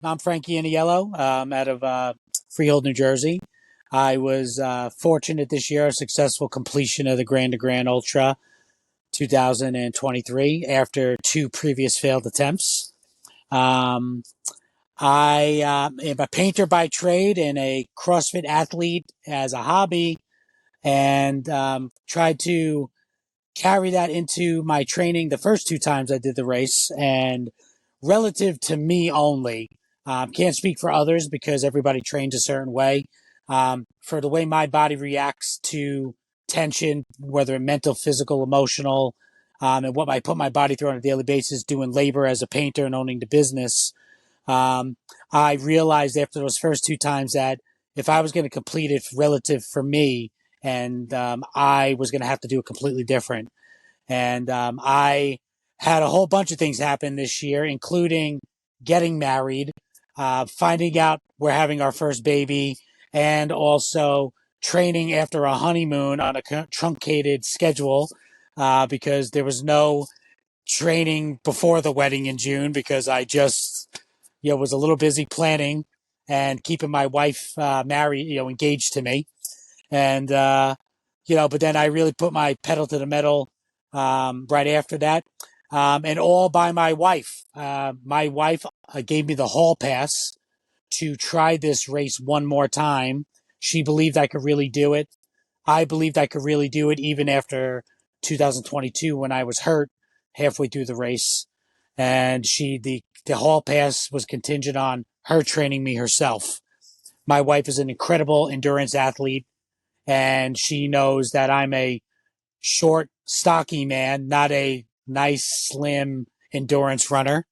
I'm Frankie Aniello, out of Freehold, New Jersey. I was fortunate this year, a successful completion of the Grand to Grand Ultra 2023 after two previous failed attempts. Um, I am a painter by trade and a CrossFit athlete as a hobby, and tried to carry that into my training the first two times I did the race. And relative to me only, can't speak for others because everybody trains a certain way. For the way my body reacts to tension, whether mental, physical, emotional, and what I put my body through on a daily basis, doing labor as a painter and owning the business, um, I realized after those first two times that if I was going to complete it relative for me, and I was going to have to do it completely different. And I had a whole bunch of things happen this year, including getting married, finding out we're having our first baby, and also training after a honeymoon on a truncated schedule because there was no training before the wedding in June because I just was a little busy planning and keeping my wife married, engaged to me. And, but then I really put my pedal to the metal right after that. And all by my wife. My wife gave me the hall pass to try this race one more time. She believed I could really do it. I believed I could really do it even after 2022 when I was hurt halfway through the race. And the hall pass was contingent on her training me herself. My wife is an incredible endurance athlete, and she knows that I'm a short, stocky man, not a nice, slim endurance runner.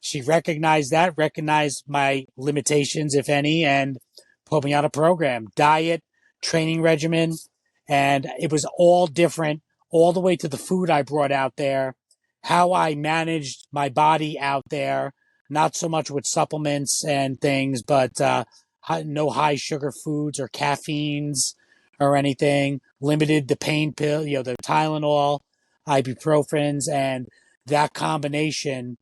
She recognized my limitations, if any, and put me on a program, diet, training regimen, and it was all different, all the way to the food I brought out there, how I managed my body out there, not so much with supplements and things, but no high sugar foods or caffeines or anything, limited the pain pill, the Tylenol, ibuprofens, and that combination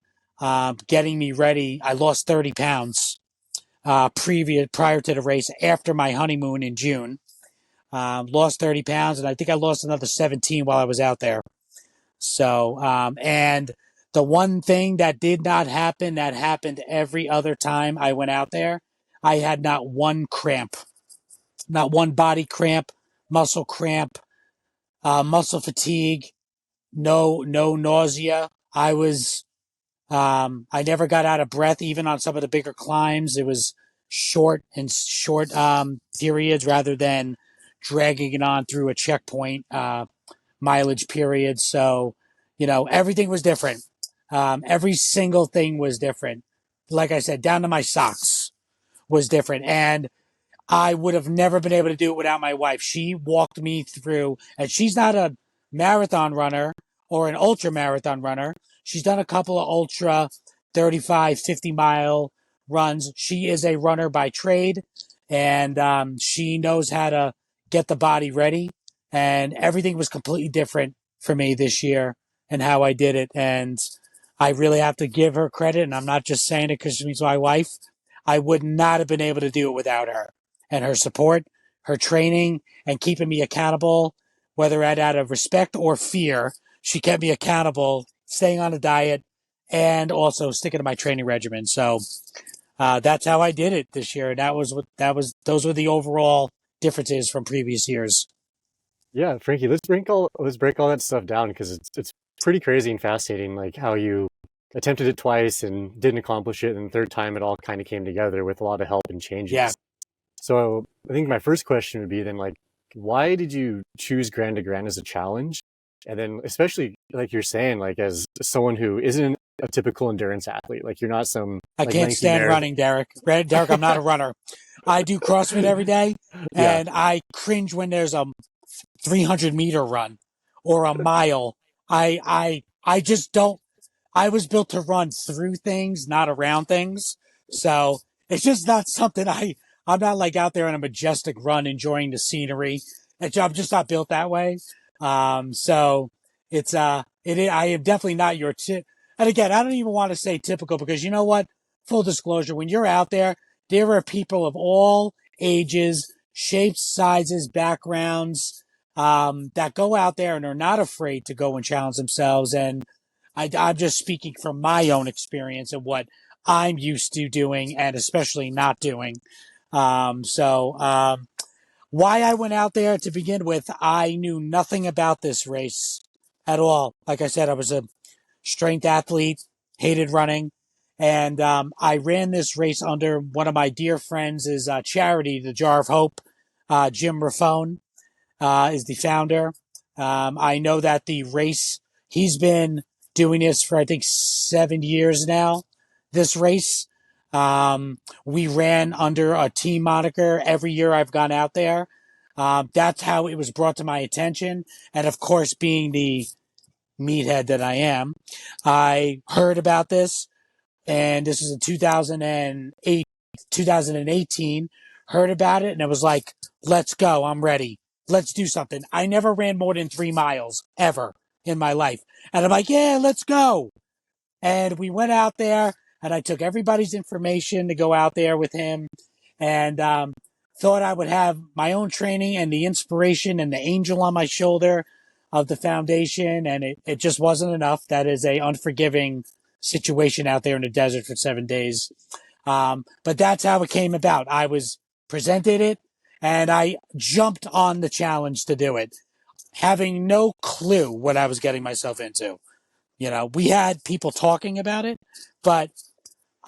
getting me ready. I lost 30 pounds prior to the race after my honeymoon in June. Lost 30 pounds, and I think I lost another 17 while I was out there. So, and the one thing that did not happen that happened every other time I went out there, I had not one cramp, not one body cramp, muscle cramp, muscle fatigue, no nausea. I never got out of breath, even on some of the bigger climbs. It was short periods rather than dragging it on through a checkpoint mileage period. So, everything was different. Every single thing was different. Like I said, down to my socks was different. And I would have never been able to do it without my wife. She walked me through, and she's not a marathon runner or an ultra marathon runner. She's done a couple of ultra 35, 50-mile runs. She is a runner by trade, and she knows how to get the body ready. And everything was completely different for me this year and how I did it. And I really have to give her credit, and I'm not just saying it because she's my wife. I would not have been able to do it without her and her support, her training, and keeping me accountable, whether out of respect or fear. She kept me accountable, staying on a diet, and also sticking to my training regimen. So that's how I did it this year. Those were the overall differences from previous years. Yeah, Frankie, let's break all that stuff down because it's pretty crazy and fascinating, like how you attempted it twice and didn't accomplish it, and the third time it all kind of came together with a lot of help and Yeah. changes. So I think my first question would be then, like, why did you choose Grand to Grand as a challenge? And then especially like you're saying, like as someone who isn't a typical endurance athlete, like you're not some I like can't lanky stand marathon. running, Derek. Derek, I'm not a runner. I do CrossFit every day, Yeah, and I cringe when there's a 300-meter run or a mile. I just don't. I was built to run through things, not around things. So it's just not something I'm not like out there on a majestic run enjoying the scenery. I'm just not built that way. So I am definitely not your tip. And again, I don't even want to say typical because you know what? full disclosure, when you're out there are people of all ages, shapes, sizes, backgrounds, that go out there and are not afraid to go and challenge themselves. And I'm just speaking from my own experience of what I'm used to doing and especially not doing. Why I went out there to begin with, I knew nothing about this race at all. Like I said, I was a strength athlete, hated running. And I ran this race under one of my dear friends' charity, the Jar of Hope. Jim Raffone is the founder. I know that the race, he's been doing this for, I think, 7 years now, this race. We ran under a team moniker every year I've gone out there. That's how it was brought to my attention. And of course, being the meathead that I am, I heard about this, and this is in 2018, heard about it, and it was like, let's go, I'm ready. Let's do something. I never ran more than 3 miles ever in my life. And I'm like, yeah, let's go. And we went out there, and I took everybody's information to go out there with him, and thought I would have my own training and the inspiration and the angel on my shoulder of the foundation, and it just wasn't enough. That is a unforgiving situation out there in the desert for 7 days. But that's how it came about. I was presented it, and I jumped on the challenge to do it, having no clue what I was getting myself into. You know, we had people talking about it, but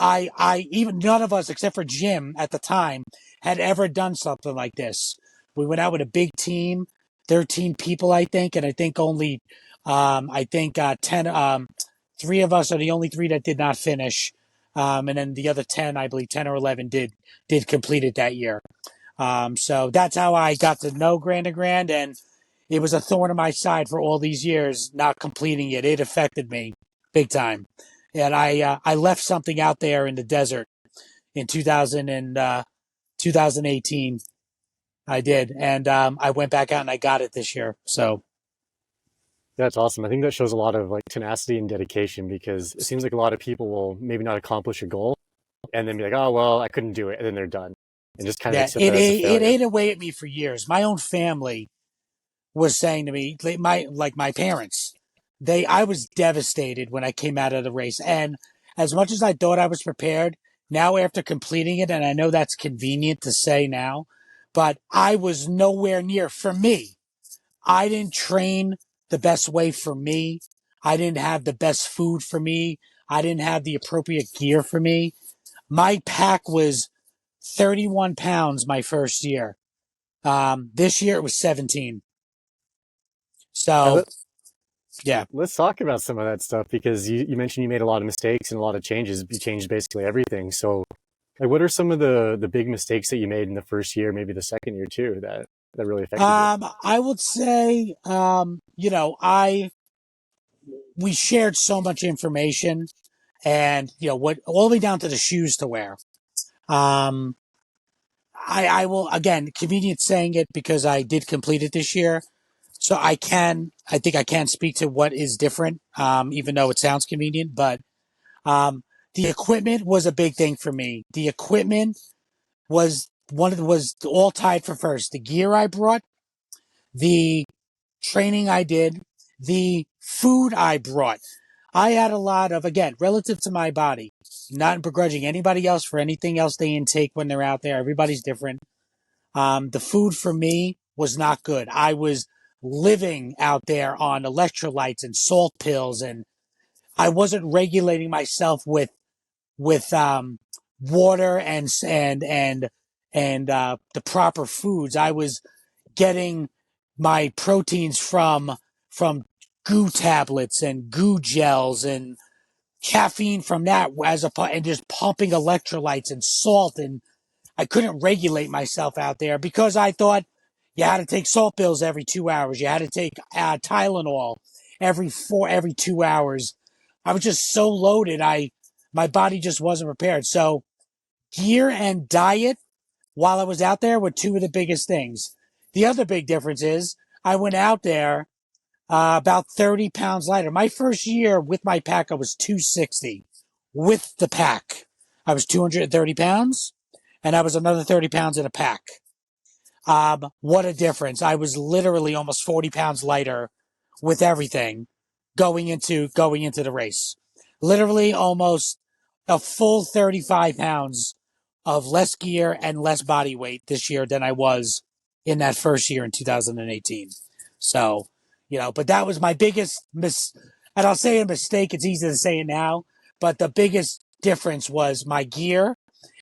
even none of us, except for Jim at the time, had ever done something like this. We went out with a big team, 13 people, I think, and I think only, 10, three of us are the only three that did not finish. And then the other 10, I believe 10 or 11 did complete it that year. So that's how I got to know Grand to Grand, and it was a thorn in my side for all these years, not completing it. It affected me big time. And I left something out there in the desert in 2018. I did. And I went back out and I got it this year. So That's awesome. I think that shows a lot of like tenacity and dedication, because it seems like a lot of people will maybe not accomplish a goal and then be like, oh, well, I couldn't do it. And then they're done and just kind of yeah, accept that as a it failure. ate away at me for years. My own family was saying to me, my parents, I was devastated when I came out of the race. And as much as I thought I was prepared, now after completing it, and I know that's convenient to say now, but I was nowhere near. For me, I didn't train the best way for me. I didn't have the best food for me. I didn't have the appropriate gear for me. My pack was 31 pounds my first year. This year it was 17. Yeah, So yeah. let's talk about some of that stuff, because you mentioned you made a lot of mistakes and a lot of changes. You changed basically everything. So, like, what are some of the big mistakes that you made in the first year, maybe the second year too, that really affected you? I would say, we shared so much information, and, what, all the way down to the shoes to wear. Um, I will, again, convenient saying it because I did complete it this year. So I think I can speak to what is different, even though it sounds convenient, but, the equipment was a big thing for me. The equipment was all tied for first. The gear I brought, the training I did, the food I brought. I had a lot of, again, relative to my body, not begrudging anybody else for anything else they intake when they're out there. Everybody's different. The food for me was not good. I was living out there on electrolytes and salt pills, and I wasn't regulating myself with water and the proper foods. I was getting my proteins from goo tablets and goo gels and caffeine from that and just pumping electrolytes and salt, and I couldn't regulate myself out there because I thought you had to take salt pills every 2 hours. You had to take Tylenol every 2 hours. I was just so loaded. My body just wasn't prepared. So gear and diet while I was out there were two of the biggest things. The other big difference is I went out there about 30 pounds lighter. My first year with my pack, I was 260 with the pack. I was 230 pounds, and I was another 30 pounds in a pack. What a difference. I was literally almost 40 pounds lighter with everything going into the race. Literally almost a full 35 pounds of less gear and less body weight this year than I was in that first year in 2018. So, but that was my biggest and I'll say a mistake. It's easy to say it now, but the biggest difference was my gear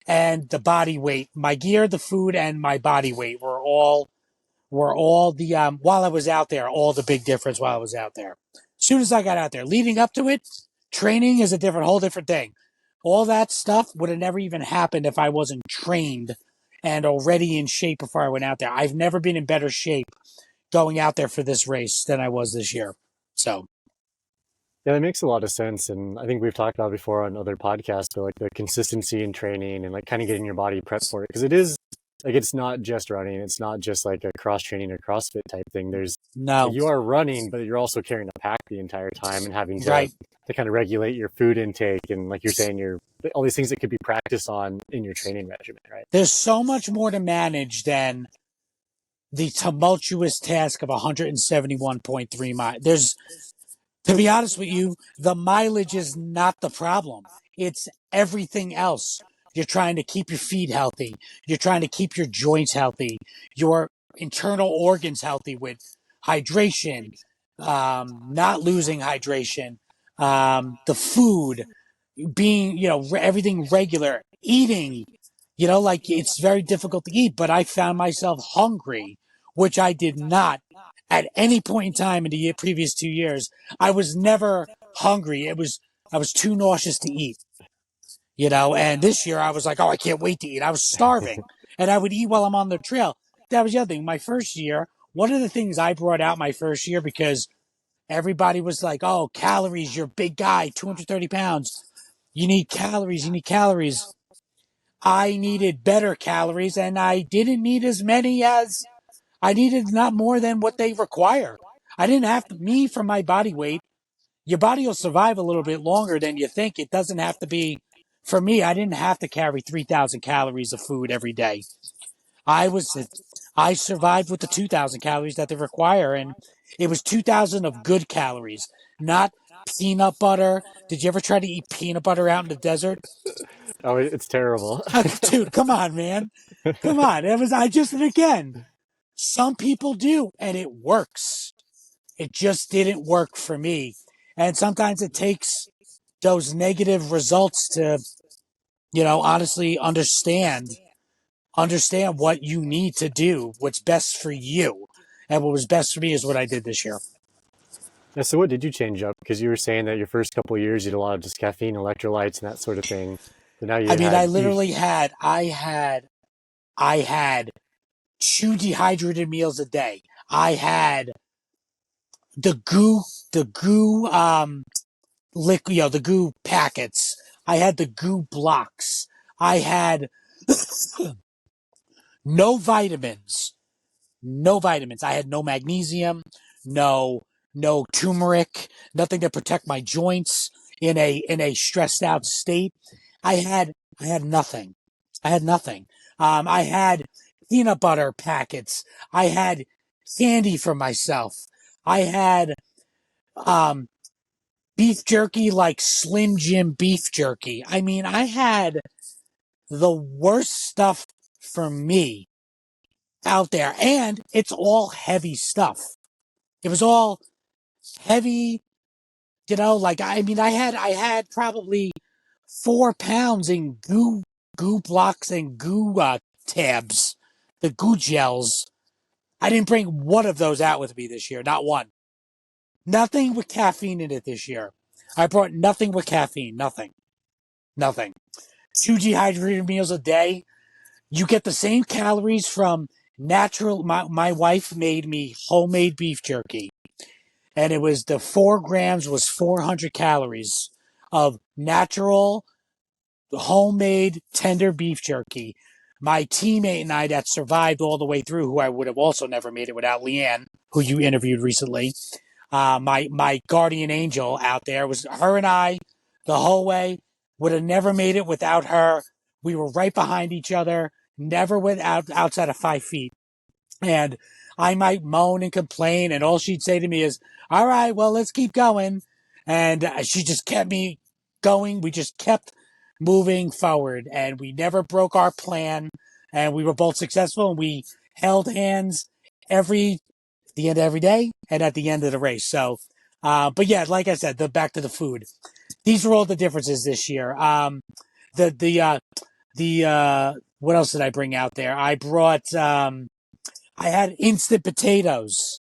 and the body weight. My gear, the food, and my body weight were all the while I was out there, all the big difference while I was out there. As soon as I got out there, leading up to it, training is a whole different thing. All that stuff would have never even happened if I wasn't trained and already in shape before I went out there. I've never been in better shape going out there for this race than I was this year. So Yeah, that makes a lot of sense. And I think we've talked about before on other podcasts, but like the consistency in training and like kind of getting your body prepped for it. Because it is like, it's not just running. It's not just like a cross training or CrossFit type thing. no, You are running, but you're also carrying a pack the entire time and having right. to kind of regulate your food intake. And like you're saying, all these things that could be practiced on in your training regimen, right? There's so much more to manage than the tumultuous task of 171.3 miles. To be honest with you, the mileage is not the problem. It's everything else. You're trying to keep your feet healthy. You're trying to keep your joints healthy, your internal organs healthy with hydration, not losing hydration, the food, being, everything regular, eating, like it's very difficult to eat, but I found myself hungry, which I did not at any point in time in the previous 2 years. I was never hungry. I was too nauseous to eat, and this year I was like, oh, I can't wait to eat. I was starving and I would eat while I'm on the trail. That was the other thing. My first year, one of the things I brought out my first year, because everybody was like, oh, calories, you're a big guy, 230 pounds. You need calories. You need calories. I needed better calories, and I didn't need as many as I needed, not more than what they require. I didn't have to, me for my body weight. Your body will survive a little bit longer than you think. It doesn't have to be, for me, I didn't have to carry 3,000 calories of food every day. I survived with the 2,000 calories that they require, and it was 2,000 of good calories, not peanut butter. Did you ever try to eat peanut butter out in the desert? Oh, it's terrible. Dude, come on, man. Come on. And again, some people do, and it works. It just didn't work for me. And sometimes it takes those negative results to, honestly understand what you need to do, what's best for you. And what was best for me is what I did this year. Yeah, so what did you change up? Because you were saying that your first couple of years you did a lot of just caffeine, electrolytes, and that sort of thing. But now I had 2 dehydrated meals a day. I had the goo, liquid, the goo packets. I had the goo blocks. I had no vitamins. No vitamins. I had no magnesium, no turmeric, nothing to protect my joints in a stressed out state. I had nothing. I had nothing. I had peanut butter packets. I had candy for myself. I had um beef jerky, like Slim Jim beef jerky. I mean, I had the worst stuff for me out there, and it's all heavy stuff. It was all heavy, like, I mean, I had probably 4 pounds in goo blocks and goo tabs, the goo gels. I didn't bring one of those out with me this year, not one. Nothing with caffeine in it this year. I brought nothing with caffeine, nothing. 2 dehydrated meals a day. You get the same calories from natural. My wife made me homemade beef jerky, and it was the 4 grams was 400 calories of natural, homemade, tender beef jerky. My teammate and I that survived all the way through, who I would have also never made it without Leanne, who you interviewed recently. My guardian angel out there, was her and I the whole way. Would have never made it without her. We were right behind each other, never went outside of 5 feet. And I might moan and complain, and all she'd say to me is, all right, well, let's keep going. And she just kept me going. We just kept moving forward, and we never broke our plan. And we were both successful, and we held hands the end of every day and at the end of the race. So, but yeah, like I said, back to the food. These were all the differences this year. What else did I bring out there? I had instant potatoes.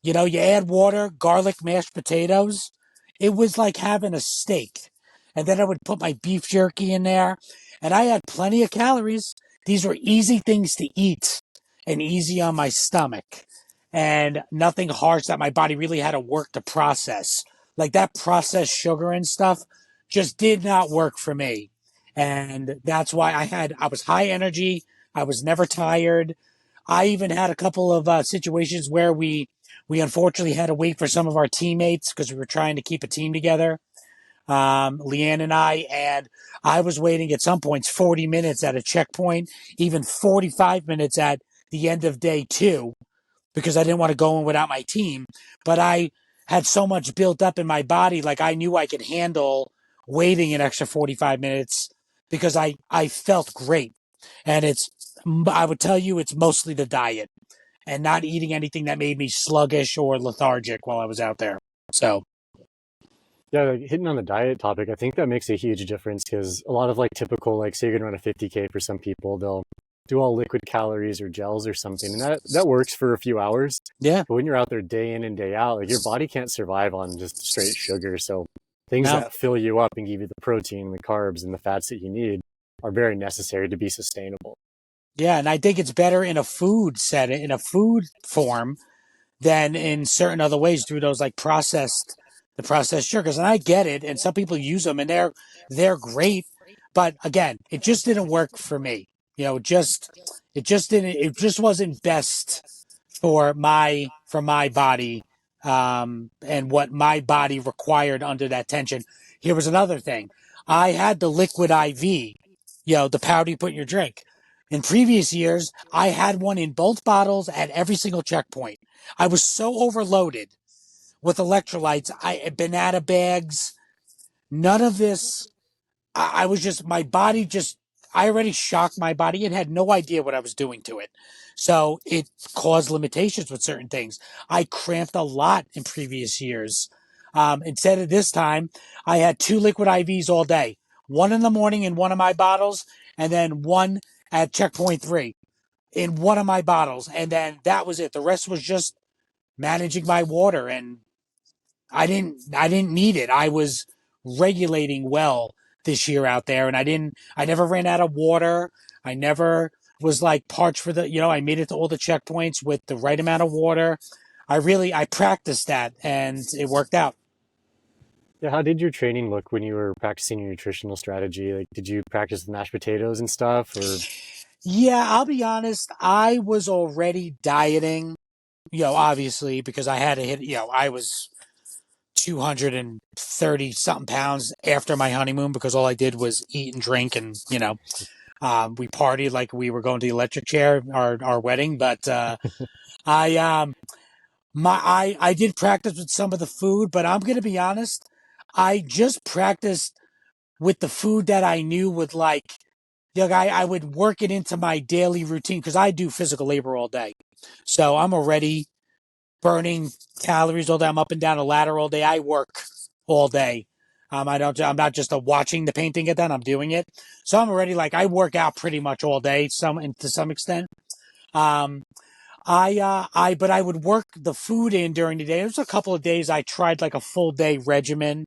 You know, you add water, garlic, mashed potatoes. It was like having a steak. And then I would put my beef jerky in there. And I had plenty of calories. These were easy things to eat and easy on my stomach. And nothing harsh that my body really had to work to process. Like that processed sugar and stuff just did not work for me. And that's why I was high energy. I was never tired. I even had a couple of situations where we unfortunately had to wait for some of our teammates because we were trying to keep a team together. Leanne and I was waiting at some points 40 minutes at a checkpoint, even 45 minutes at the end of day 2 because I didn't want to go in without my team. But I had so much built up in my body, like I knew I could handle waiting an extra 45 minutes because I felt great. And I would tell you, it's mostly the diet and not eating anything that made me sluggish or lethargic while I was out there. So, Yeah, like hitting on the diet topic, I think that makes a huge difference because a lot of like typical, like say you're gonna run a 50K for some people, they'll do all liquid calories or gels or something, and that works for a few hours. yeah, But when you're out there day in and day out, like your body can't survive on just straight sugar. So things no, that fill you up and give you the protein, the carbs, and the fats that you need are very necessary to be sustainable. yeah. And I think it's better in a food setting, in a food form, than in certain other ways through those like the processed sugars. And I get it. And some people use them and they're great. But again, it just didn't work for me. You know, it just wasn't best for my body, and what my body required under that tension. Here was another thing. I had the liquid IV, the powder you put in your drink. In previous years, I had one in both bottles at every single checkpoint. I was so overloaded with electrolytes, banana bags, none of this. I was just, my body just, I already shocked my body and had no idea what I was doing to it. So it caused limitations with certain things. I cramped a lot in previous years. Instead of this time, I had 2 liquid IVs all day, one in the morning in one of my bottles, and then one at checkpoint 3 in one of my bottles. And then that was it. The rest was just managing my water, and I didn't need it. I was regulating well this year out there, and I never ran out of water. I never was like parched for I made it to all the checkpoints with the right amount of water. I practiced that and it worked out. Yeah, how did your training look when you were practicing your nutritional strategy? Like, did you practice the mashed potatoes and stuff, or Yeah, I'll be honest. I was already dieting, obviously because I had to hit, I was 230 something pounds after my honeymoon because all I did was eat and drink and, we partied like we were going to the electric chair, our wedding. But, I, I did practice with some of the food, but I'm going to be honest. I just practiced with the food that I knew would like, I would work it into my daily routine because I do physical labor all day. So I'm already burning calories all day. I'm up and down a ladder all day. I work all day. I'm not just watching the painting get done. I'm doing it. So I'm already like, I work out pretty much all day, to some extent. Um, but I would work the food in during the day. There was a couple of days I tried like a full day regimen,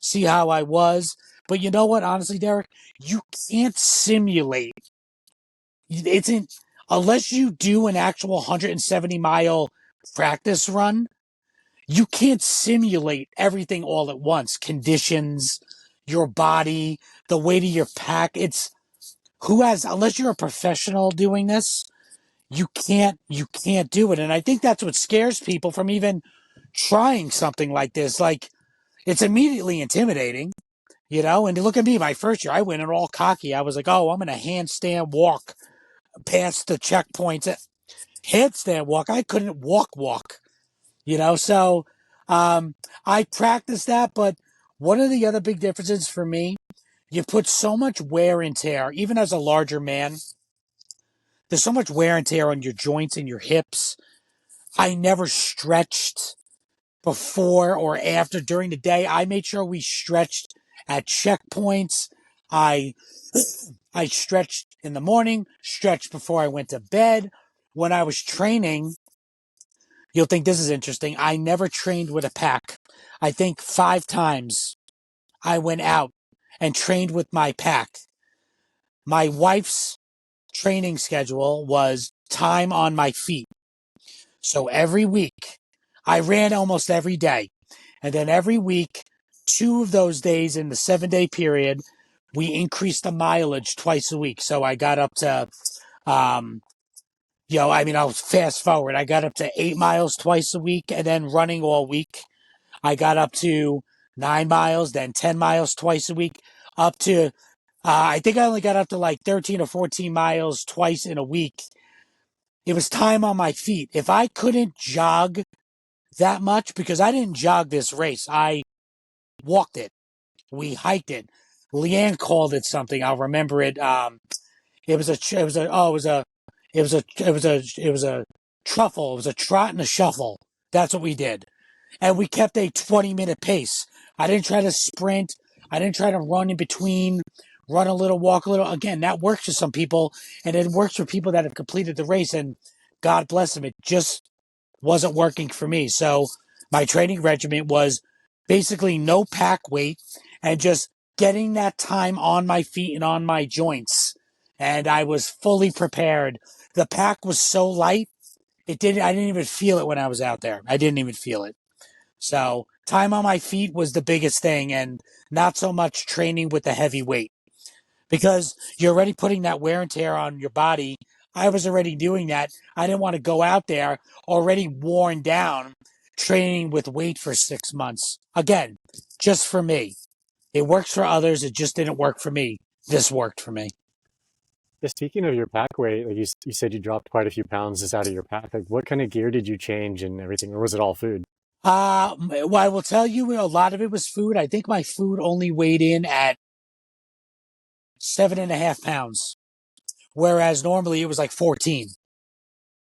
see how I was. But you know what? Honestly, Derek, you can't simulate. It's in, unless you do an actual 170-mile practice run, you can't simulate everything all at once. Conditions, your body, the weight of your pack. Unless you're a professional doing this, you can't do it. And I think that's what scares people from even trying something like this. Like, it's immediately intimidating. And look at me, my first year, I went in all cocky. I was like, oh, I'm going to handstand walk past the checkpoints. Handstand walk. I couldn't walk. So I practiced that. But one of the other big differences for me, you put so much wear and tear, even as a larger man, there's so much wear and tear on your joints and your hips. I never stretched before or after during the day. I made sure we stretched at checkpoints. I I stretched in the morning, stretched before I went to bed. When I was training, you'll think this is interesting. I never trained with a pack. I think 5 times I went out and trained with my pack. My wife's training schedule was time on my feet. So every week, I ran almost every day. And then every week, 2 of those days in the 7-day period, we increased the mileage twice a week. So I got up to, I'll fast forward. I got up to 8 miles twice a week and then running all week. I got up to 9 miles, then 10 miles twice a week, up to, I think I only got up to like 13 or 14 miles twice in a week. It was time on my feet. If I couldn't jog that much, because I didn't jog this race, I walked it. We hiked it. Leanne called it something. I'll remember it. It was a truffle. It was a trot and a shuffle. That's what we did. And we kept a 20-minute pace. I didn't try to sprint. I didn't try to run in between, run a little, walk a little. Again, that works for some people, and it works for people that have completed the race, and God bless them. It just wasn't working for me. So my training regimen was basically no pack weight and just getting that time on my feet and on my joints. And I was fully prepared. The pack was so light, I didn't even feel it when I was out there. I didn't even feel it. So time on my feet was the biggest thing, and not so much training with the heavy weight, because you're already putting that wear and tear on your body. I was already doing that. I didn't want to go out there already worn down training with weight for 6 months. Again, just for me. It works for others. It just didn't work for me. This worked for me. Yeah, speaking of your pack weight, like you said you dropped quite a few pounds just out of your pack. Like what kind of gear did you change and everything, or was it all food? Well, I will tell you, a lot of it was food. I think my food only weighed in at 7.5 pounds, whereas normally it was like 14.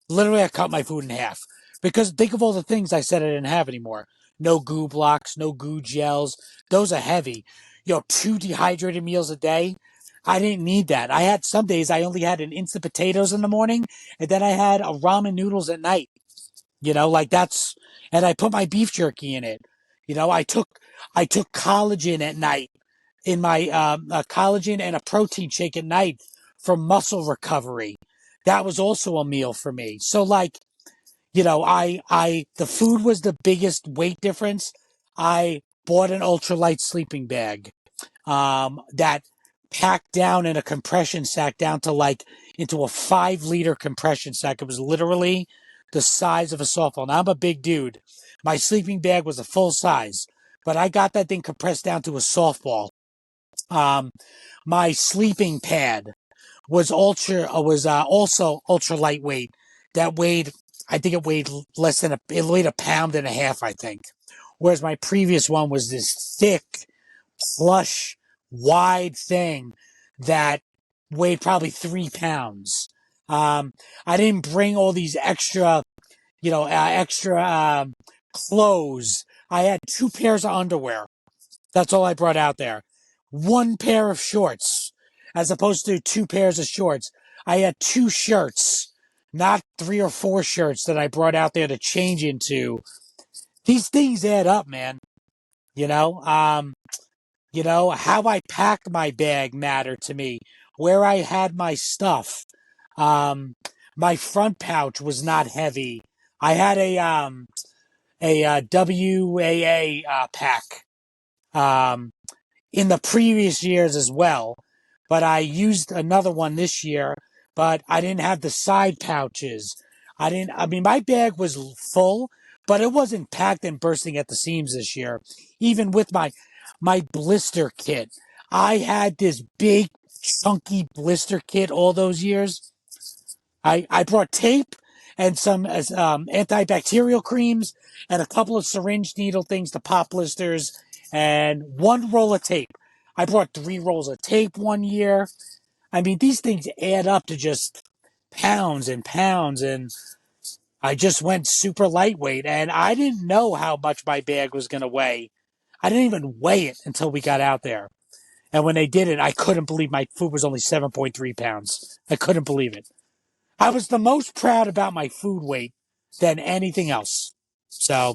Literally, I cut my food in half, because think of all the things I said I didn't have anymore. No goo blocks, no goo gels. Those are heavy. 2 dehydrated meals a day. I didn't need that. I had some days I only had an instant potatoes in the morning, and then I had a ramen noodles at night. Like that's, and I put my beef jerky in it. I took collagen at night in my collagen and a protein shake at night for muscle recovery. That was also a meal for me. So like, the food was the biggest weight difference. I bought an ultralight sleeping bag, that packed down in a compression sack down to like into a 5-liter compression sack. It was literally the size of a softball. Now I'm a big dude. My sleeping bag was a full size, but I got that thing compressed down to a softball. Um, my sleeping pad was also ultra lightweight. That weighed, I think it weighed less than it weighed a pound and a half, I think. Whereas my previous one was this thick, plush, wide thing that weighed probably 3 pounds. Um, I didn't bring all these extra clothes. I had 2 pairs of underwear. That's all I brought out there. 1 pair of shorts, as opposed to 2 pairs of shorts. I had 2 shirts, not 3 or 4 shirts that I brought out there to change into. These things add up, man. You know, um, how I packed my bag mattered to me. Where I had my stuff. Um, my front pouch was not heavy. I had a WAA pack. Um, in the previous years as well, but I used another one this year, but I didn't have the side pouches. My bag was full, but it wasn't packed and bursting at the seams this year. Even with my blister kit. I had this big, chunky blister kit all those years. I brought tape and some antibacterial creams and a couple of syringe needle things to pop blisters and one roll of tape. I brought 3 rolls of tape one year. I mean, these things add up to just pounds and pounds, and I just went super lightweight, and I didn't know how much my bag was going to weigh. I didn't even weigh it until we got out there. And when they did it, I couldn't believe my food was only 7.3 pounds. I couldn't believe it. I was the most proud about my food weight than anything else. So,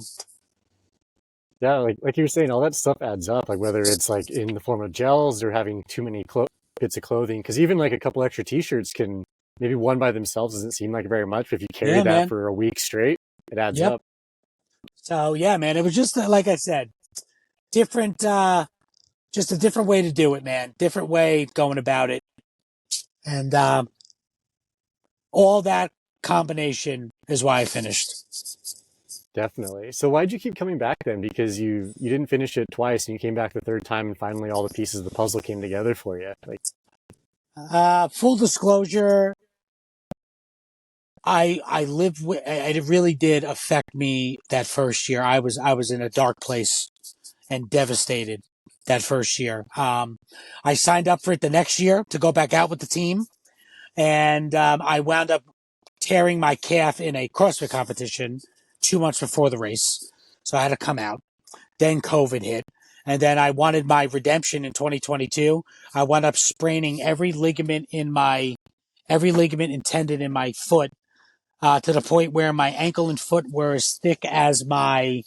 Yeah, like you were saying, all that stuff adds up. Like whether it's like in the form of gels or having too many bits of clothing, because even like a couple extra T-shirts can maybe one by themselves doesn't seem like very much, but if you carry yeah, that man. for a week straight, it adds Yep. up. So, yeah, man, it was just, like I said, different, just a different way to do it, man. Different way going about it. And all that combination is why I finished. Definitely. So why'd you keep coming back then? Because you didn't finish it twice and you came back the third time and finally all the pieces of the puzzle came together for you. Like, Full disclosure, I lived with, it really did affect me that first year. I was in a dark place and devastated that first year. I signed up for it the next year to go back out with the team, and I wound up tearing my calf in a CrossFit competition 2 months before the race. So I had to come out. Then COVID hit. And then I wanted my redemption in 2022. I wound up spraining every ligament and tendon in my foot, to the point where my ankle and foot were as thick as my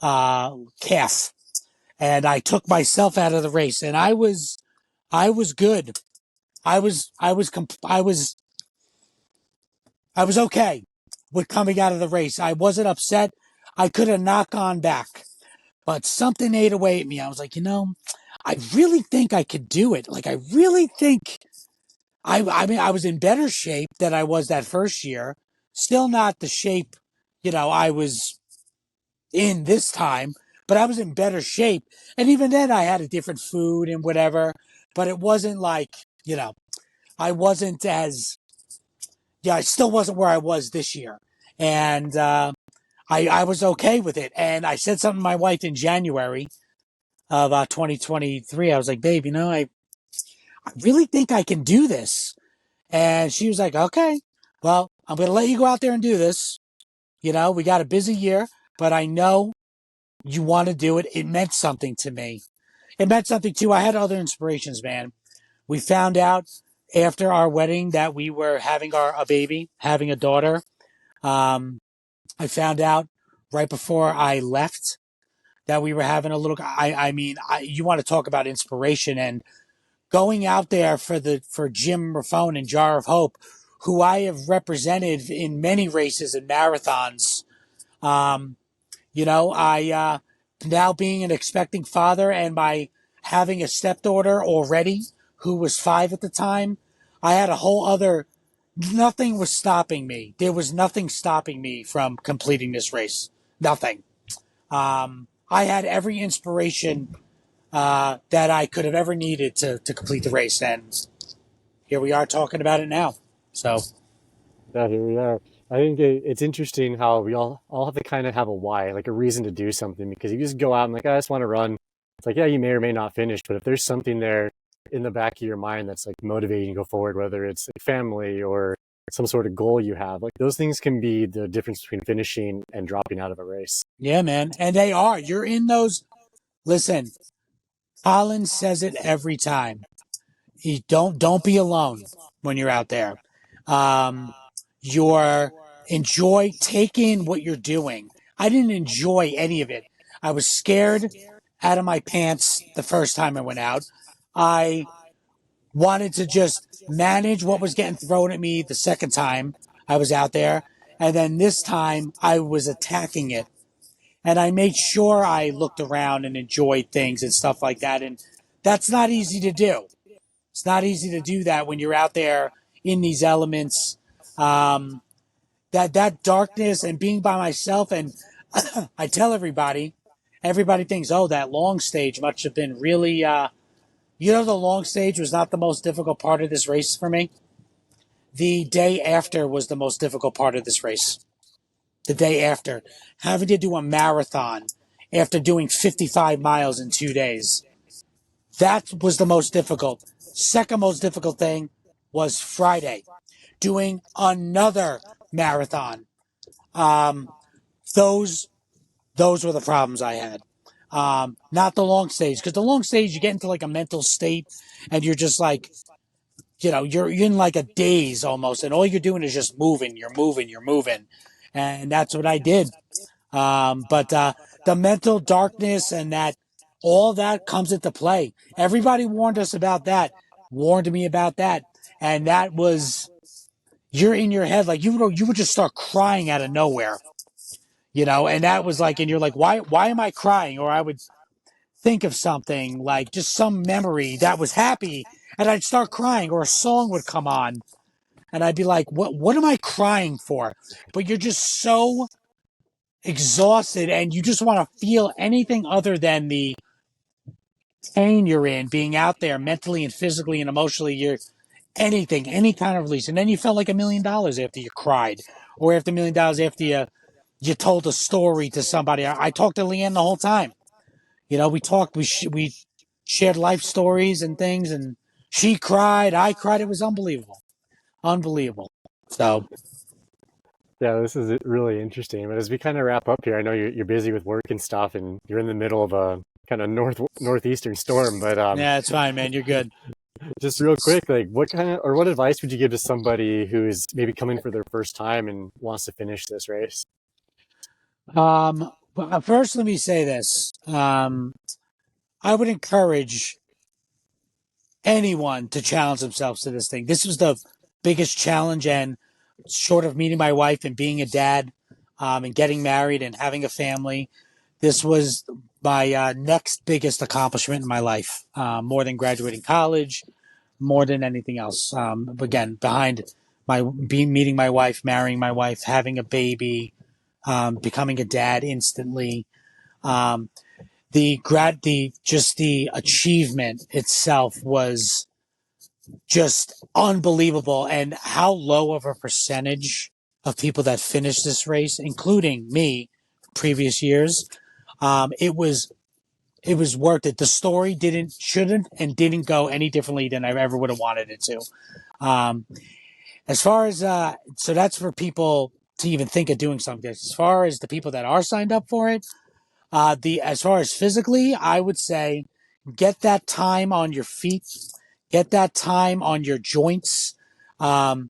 calf. And I took myself out of the race, and I was good. I was okay with coming out of the race. I wasn't upset. I could have not gone back, but something ate away at me. I was like, I really think I could do it. Like, I really think I mean, I was in better shape than I was that first year. Still not the shape, I was in this time, but I was in better shape. And even then I had a different food and whatever, but it wasn't like, I wasn't as, I still wasn't where I was this year. And, I was okay with it. And I said something to my wife in January of 2023. I was like, babe, I really think I can do this. And she was like, okay, well, I'm going to let you go out there and do this. We got a busy year, but I know you want to do it. It meant something to me. It meant something too. I had other inspirations, man. We found out after our wedding that we were having a baby, having a daughter. I found out right before I left that we were having a little. You want to talk about inspiration and going out there for Jim Raffone and Jar of Hope, who I have represented in many races and marathons. I now being an expecting father and by having a stepdaughter already who was 5 at the time, I had a whole other. Nothing was stopping me. There was nothing stopping me from completing this race. Nothing. I had every inspiration that I could have ever needed to complete the race, and here we are talking about it now. So, yeah, here we are. I think it's interesting how we all have to kind of have a why, like a reason to do something. Because if you just go out and like, I just want to run, it's like, yeah, you may or may not finish. But if there's something there in the back of your mind that's like motivating you to go forward, whether it's like family or some sort of goal you have, like those things can be the difference between finishing and dropping out of a race. yeah, man. And they are. You're in those. Listen, Colin says it every time. You don't be alone when you're out there. You're enjoy take in what you're doing. I didn't enjoy any of it. I was scared out of my pants the first time I went out. I wanted to just manage what was getting thrown at me the second time I was out there. And then this time I was attacking it. And I made sure I looked around and enjoyed things and stuff like that. And that's not easy to do. It's not easy to do that when you're out there in these elements. That darkness and being by myself. And I tell everybody, everybody thinks, oh, that long stage must have been really, the long stage was not the most difficult part of this race for me. The day after was the most difficult part of this race. The day after, having to do a marathon after doing 55 miles in 2 days. That was the most difficult. Second most difficult thing was Friday, doing another marathon. Those were the problems I had. Not the long stage, because the long stage you get into like a mental state, and you're just like, you're in like a daze almost, and all you're doing is just moving. You're moving, and that's what I did. But the mental darkness and that all that comes into play. Everybody warned us about that, warned me about that, and that was you're in your head like you would just start crying out of nowhere, and that was like, and you're like, why am I crying? Or I would think of something like just some memory that was happy, and I'd start crying, or a song would come on, and I'd be like, what am I crying for? But you're just so exhausted, and you just want to feel anything other than the pain you're in, being out there mentally and physically and emotionally. You're anything, any kind of release. And then you felt like $1 million after you cried, or after $1 million after you told a story to somebody. I talked to Leanne the whole time. We talked, we shared life stories and things, and she cried, I cried. It was unbelievable. Unbelievable. So, Yeah, this is really interesting. But as we kind of wrap up here, I know you're busy with work and stuff, and you're in the middle of a kind of northeastern storm. But yeah, it's fine, man. You're good. just real quick, like what advice would you give to somebody who's maybe coming for their first time and wants to finish this race? But first, let me say this. I would encourage anyone to challenge themselves to this thing. This was the biggest challenge, and short of meeting my wife and being a dad, and getting married and having a family, this was my next biggest accomplishment in my life, more than graduating college, more than anything else. Again, behind meeting my wife, marrying my wife, having a baby, becoming a dad instantly. Um, the achievement itself was just unbelievable, and how low of a percentage of people that finished this race, including me, previous years, it was worth it. The story didn't go any differently than I ever would have wanted it to. Um, as far as so that's for people to even think of doing something. As far as the people that are signed up for it, as far as physically, I would say get that time on your feet, get that time on your joints. Um,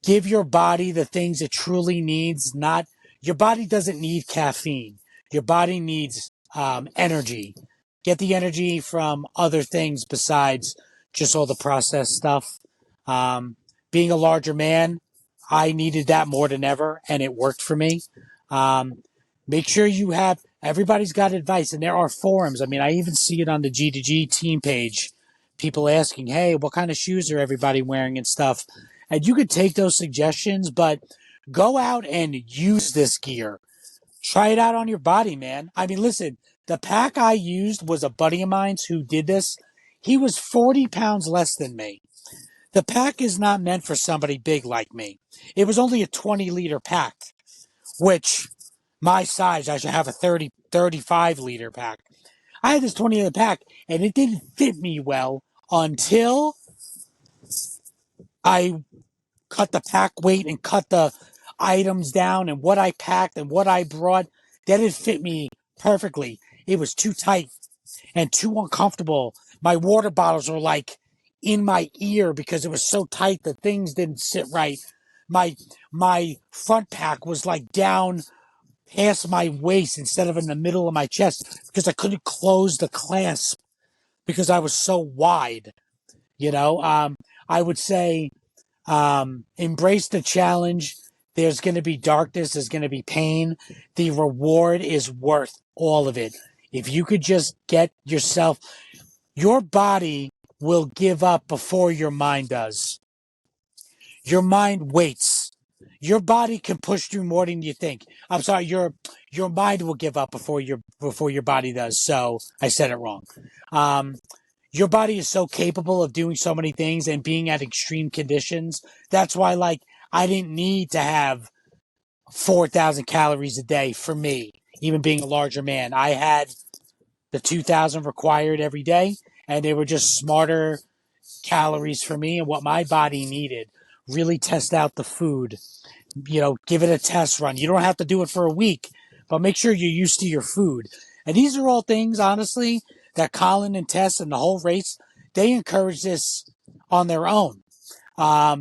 Give your body the things it truly needs. Not Your body doesn't need caffeine. Your body needs energy. Get the energy from other things besides just all the processed stuff. Um, Being a larger man, I needed that more than ever, and it worked for me. Um, Make sure you have, everybody's got advice, and there are forums. I mean, I even see it on the G2G team page. People asking, hey, what kind of shoes are everybody wearing and stuff? And you could take those suggestions, but go out and use this gear. Try it out on your body, man. I mean, listen, the pack I used was a buddy of mine who did this. He was 40 pounds less than me. The pack is not meant for somebody big like me. It was only a 20-liter pack, which my size, I should have a 35-liter pack. I had this 20-liter pack, and it didn't fit me well until I cut the pack weight and cut the items down and what I packed and what I brought. That didn't fit me perfectly. It was too tight and too uncomfortable. My water bottles were like in my ear because it was so tight. The things didn't sit right. My front pack was like down past my waist instead of in the middle of my chest because I couldn't close the clasp because I was so wide. I would say embrace the challenge. There's going to be darkness. There's going to be pain. The reward is worth all of it. If you could just get yourself, your body will give up before your mind does. Your mind waits. your body can push through more than you think. I'm sorry, your mind will give up before your body does. So I said it wrong. Um, your body is so capable of doing so many things and being at extreme conditions. That's why, like, I didn't need to have 4,000 calories a day for me, even being a larger man. I had the 2,000 required every day, and they were just smarter calories for me and what my body needed. Really test out the food, give it a test run. You don't have to do it for a week, but make sure you're used to your food. And these are all things, honestly, that Colin and Tess and the whole race, they encourage this on their own.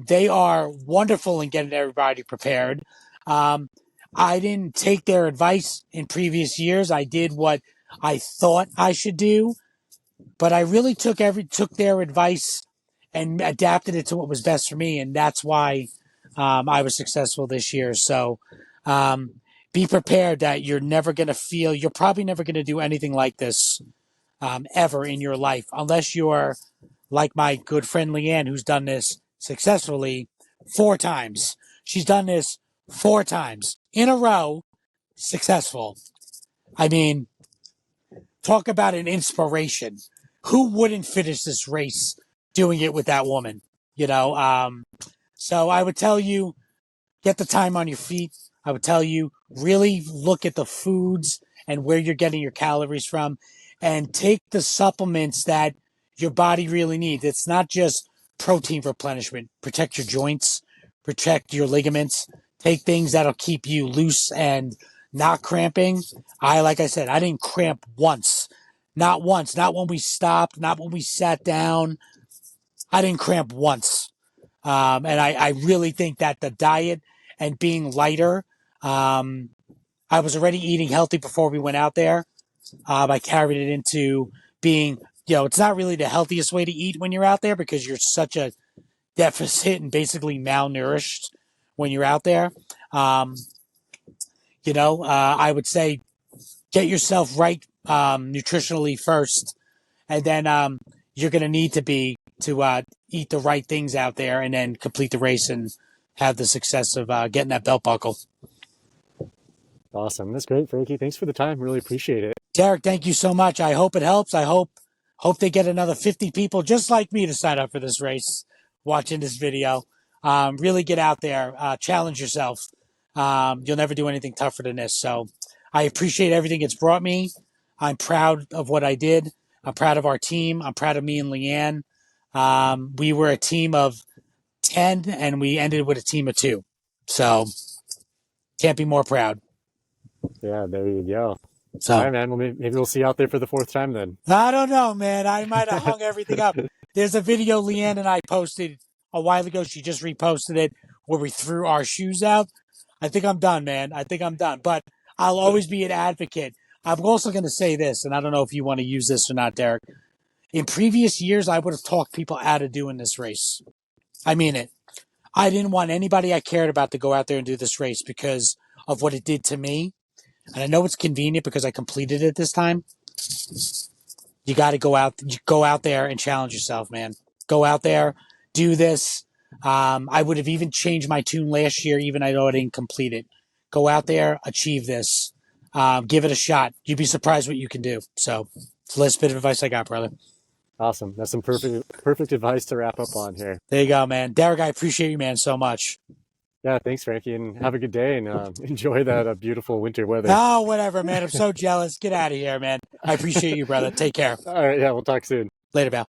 They are wonderful in getting everybody prepared. I didn't take their advice in previous years. I did what I thought I should do, but I really took their advice and adapted it to what was best for me, and that's why I was successful this year. So be prepared that you're probably never going to do anything like this ever in your life, unless you're like my good friend Leanne, who's done this successfully 4 times. She's done this 4 times in a row, successful. I mean, talk about an inspiration. Who wouldn't finish this race doing it with that woman? So I would tell you, get the time on your feet. I would tell you, really look at the foods and where you're getting your calories from, and take the supplements that your body really needs. It's not just protein replenishment. Protect your joints, protect your ligaments. Take things that'll keep you loose and not cramping. Like I said, I didn't cramp once. Not once. Not when we stopped. Not when we sat down. I didn't cramp once. And I really think that the diet and being lighter, I was already eating healthy before we went out there. I carried it into being, it's not really the healthiest way to eat when you're out there because you're such a deficit and basically malnourished when you're out there. I would say get yourself right nutritionally first, and then you're going to need to eat the right things out there, and then complete the race and have the success of getting that belt buckle. Awesome. That's great, Frankie. Thanks for the time. Really appreciate it. Derek, thank you so much. I hope it helps. I hope they get another 50 people just like me to sign up for this race watching this video. Really get out there, challenge yourself. You'll never do anything tougher than this. So I appreciate everything it's brought me. I'm proud of what I did. I'm proud of our team. I'm proud of me and Leanne. We were a team of 10 and we ended with a team of 2. So can't be more proud. Yeah, there you go. So, all right, man. Well, maybe we'll see you out there for the 4th time then. I don't know, man. I might have hung everything up. There's a video Leanne and I posted a while ago. She just reposted it where we threw our shoes out. I think I'm done, man. I think I'm done. But I'll always be an advocate. I'm also going to say this, and I don't know if you want to use this or not, Derek. In previous years, I would have talked people out of doing this race. I mean it. I didn't want anybody I cared about to go out there and do this race because of what it did to me. And I know it's convenient because I completed it this time. You got to go out there and challenge yourself, man. Go out there, do this. I would have even changed my tune last year, even though I didn't complete it. Go out there, achieve this. Give it a shot. You'd be surprised what you can do. So it's the last bit of advice I got, brother. Awesome. That's some perfect advice to wrap up on here. There you go, man. Derek, I appreciate you, man, so much. Yeah, thanks, Frankie, and have a good day, and enjoy that beautiful winter weather. Oh, whatever, man. I'm so jealous. Get out of here, man. I appreciate you, brother. Take care. All right, yeah, we'll talk soon. Later, pal.